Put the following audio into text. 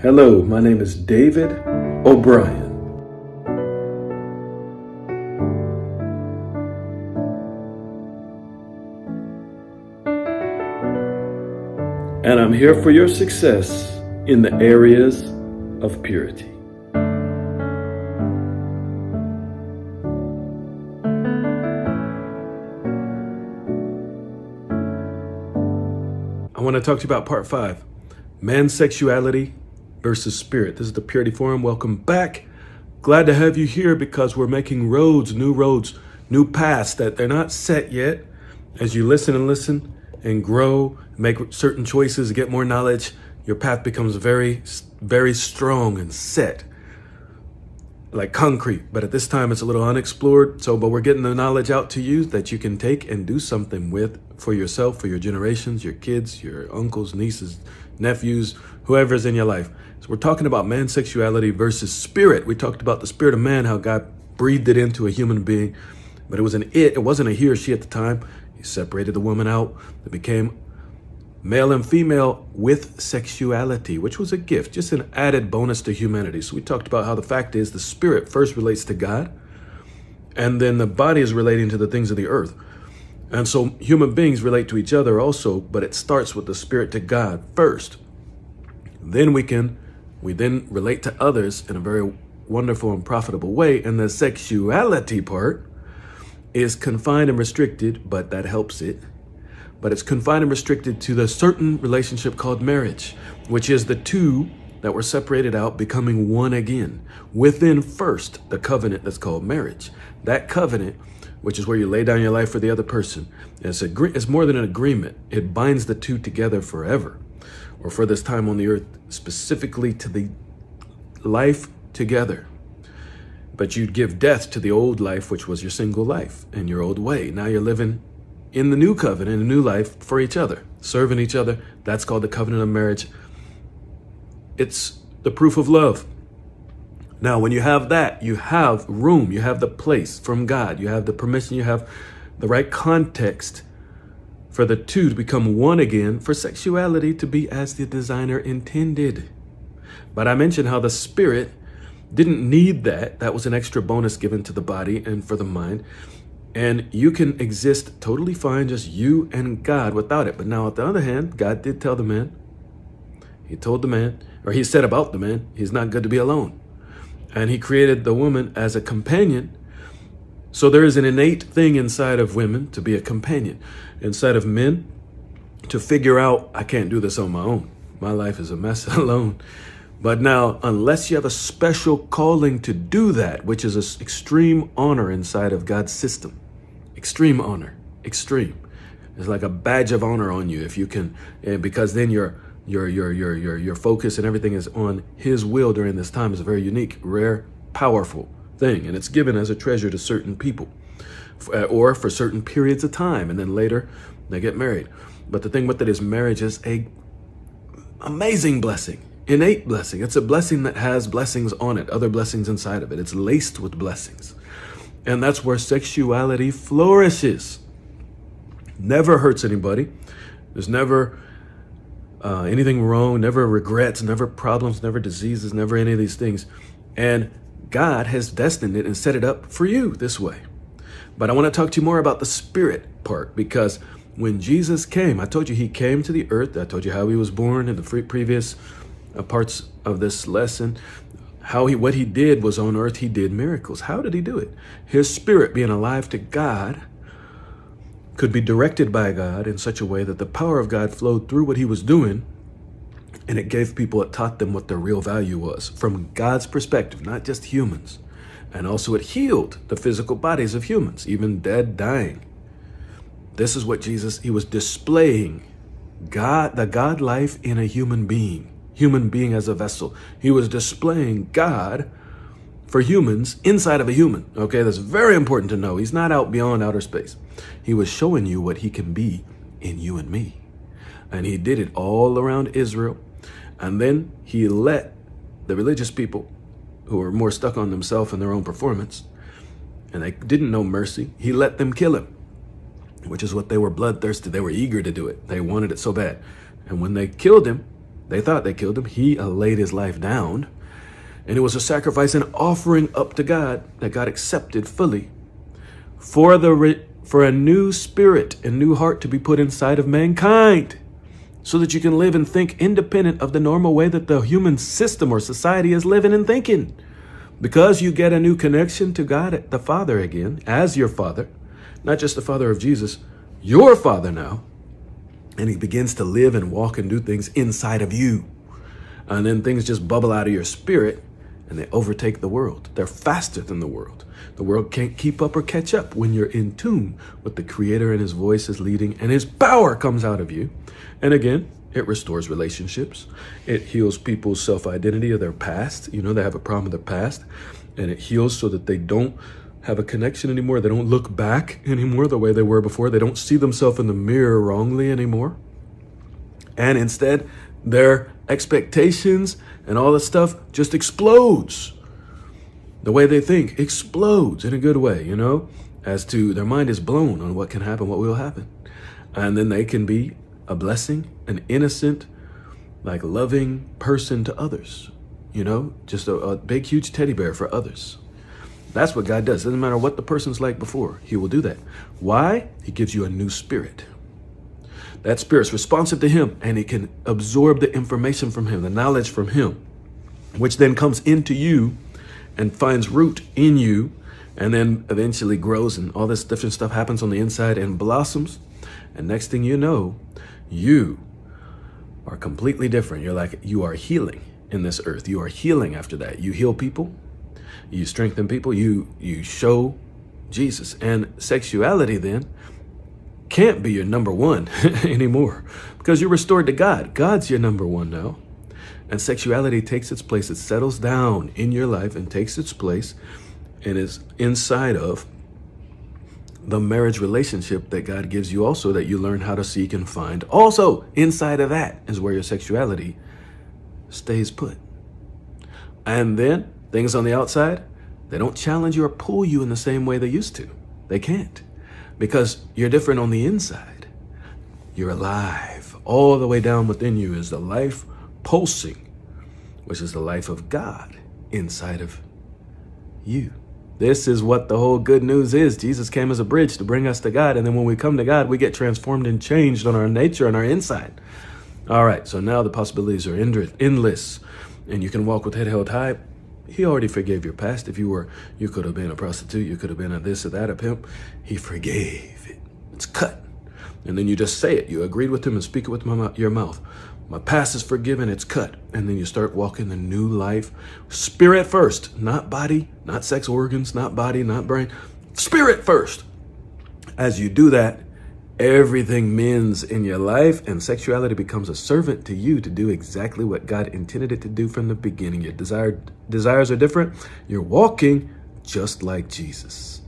Hello, my name is David O'Brien. And I'm here for your success in the areas of purity. I want to talk to you about part 5, man's sexuality versus spirit. This is the Purity Forum. Welcome back. Glad to have you here because we're making roads, new paths that they're not set yet. As you listen and grow, make certain choices, get more knowledge, your path becomes very, very strong and set, like concrete. But at this time, it's a little unexplored. But we're getting the knowledge out to you that you can take and do something with for yourself, for your generations, your kids, your uncles, nieces, nephews, whoever's in your life. So we're talking about man's sexuality versus spirit. We talked about the spirit of man, how God breathed it into a human being, but it was it wasn't a he or she at the time. He separated the woman out. It became male and female with sexuality, which was a gift, just an added bonus to humanity. So we talked about how the fact is the spirit first relates to God, and then the body is relating to the things of the earth. And so human beings relate to each other also, but it starts with the spirit to God first. Then we then relate to others in a very wonderful and profitable way. And the sexuality part is confined and restricted, but that helps it. But it's confined and restricted to the certain relationship called marriage, which is the two that were separated out becoming one again within first the covenant that's called marriage. That covenant, which is where you lay down your life for the other person, it's more than an agreement. It binds the two together forever, or for this time on the earth, specifically to the life together. But you'd give death to the old life, which was your single life and your old way. Now you're living in the new covenant, a new life for each other, serving each other. That's called the covenant of marriage. It's the proof of love. Now, when you have that, you have room, you have the place from God, you have the permission, you have the right context for the two to become one again, for sexuality to be as the designer intended. But I mentioned how the spirit didn't need that. That was an extra bonus given to the body and for the mind. And you can exist totally fine, just you and God without it. But now, on the other hand, God did tell the man, he told the man, or he said about the man, he's not good to be alone. And he created the woman as a companion. So there is an innate thing inside of women to be a companion, inside of men to figure out, I can't do this on my own. My life is a mess alone. But now, unless you have a special calling to do that, which is an extreme honor inside of God's system, extreme honor, extreme. It's like a badge of honor on you if you can, because then your focus and everything is on His will during this time. Is a very unique, rare, powerful thing, and it's given as a treasure to certain people, or for certain periods of time, and then later they get married. But the thing with it is, marriage is a amazing blessing. Innate blessing. It's a blessing that has blessings on it, other blessings inside of it. It's laced with blessings. And that's where sexuality flourishes. Never hurts anybody. There's never anything wrong, never regrets, never problems, never diseases, never any of these things. And God has destined it and set it up for you this way. But I want to talk to you more about the spirit part, because when Jesus came, I told you He came to the earth. I told you how He was born in the previous parts of this lesson. What he did was on earth, He did miracles. How did He do it? His spirit, being alive to God, could be directed by God in such a way that the power of God flowed through what He was doing, and it gave people, it taught them what their real value was from God's perspective, not just humans. And also it healed the physical bodies of humans, even dead, dying. This is what Jesus, He was displaying God, the God life in a human being as a vessel. He was displaying God for humans inside of a human. Okay, that's very important to know. He's not out beyond outer space. He was showing you what He can be in you and me. And He did it all around Israel. And then He let the religious people who were more stuck on themselves and their own performance, and they didn't know mercy, He let them kill Him, which is what they were bloodthirsty. They were eager to do it. They wanted it so bad. And when they killed Him, They thought they killed him. He laid his life down. And it was a sacrifice and offering up to God that God accepted fully for a new spirit and new heart to be put inside of mankind, so that you can live and think independent of the normal way that the human system or society is living and thinking. Because you get a new connection to God, the Father again, as your Father, not just the Father of Jesus, your Father now. And he begins to live and walk and do things inside of you. And then things just bubble out of your spirit and they overtake the world. They're faster than the world. The world can't keep up or catch up when you're in tune with the Creator and his voice is leading and his power comes out of you. And again, it restores relationships. It heals people's self-identity of their past. You know, they have a problem with their past, and it heals so that they don't have a connection anymore. They don't look back anymore the way they were before. They don't see themselves in the mirror wrongly anymore. And instead, their expectations and all this stuff just explodes. The way they think explodes in a good way, you know, as to their mind is blown on what can happen, what will happen. And then they can be a blessing, an innocent, like loving person to others, you know, just a big, huge teddy bear for others. That's what God does. Doesn't matter what the person's like before, he will do that. Why? He gives you a new spirit. That spirit's responsive to him, and it can absorb the information from him, the knowledge from him, which then comes into you and finds root in you, and then eventually grows, and all this different stuff happens on the inside and blossoms. And next thing you know, you are completely different. You're like, you are healing in this earth. You are healing after that. You heal people. You strengthen people. You show Jesus. And sexuality then can't be your number one anymore, because you're restored to God. God's your number one now. And sexuality takes its place. It settles down in your life and takes its place and is inside of the marriage relationship that God gives you also, that you learn how to seek and find. Also, inside of that is where your sexuality stays put. And then things on the outside, they don't challenge you or pull you in the same way they used to. They can't, because you're different on the inside. You're alive. All the way down within you is the life pulsing, which is the life of God inside of you. This is what the whole good news is. Jesus came as a bridge to bring us to God. And then when we come to God, we get transformed and changed on our nature and our inside. All right, so now the possibilities are endless, and you can walk with head held high. He already forgave your past. If you could have been a prostitute, you could have been a this or that, a pimp. He forgave it. It's cut. And then you just say it. You agreed with him and speak it with your mouth. My past is forgiven, it's cut. And then you start walking the new life. Spirit first, not body, not sex organs, not body, not brain. Spirit first. As you do that, everything mends in your life, and sexuality becomes a servant to you to do exactly what God intended it to do from the beginning. Your desires are different. You're walking just like Jesus.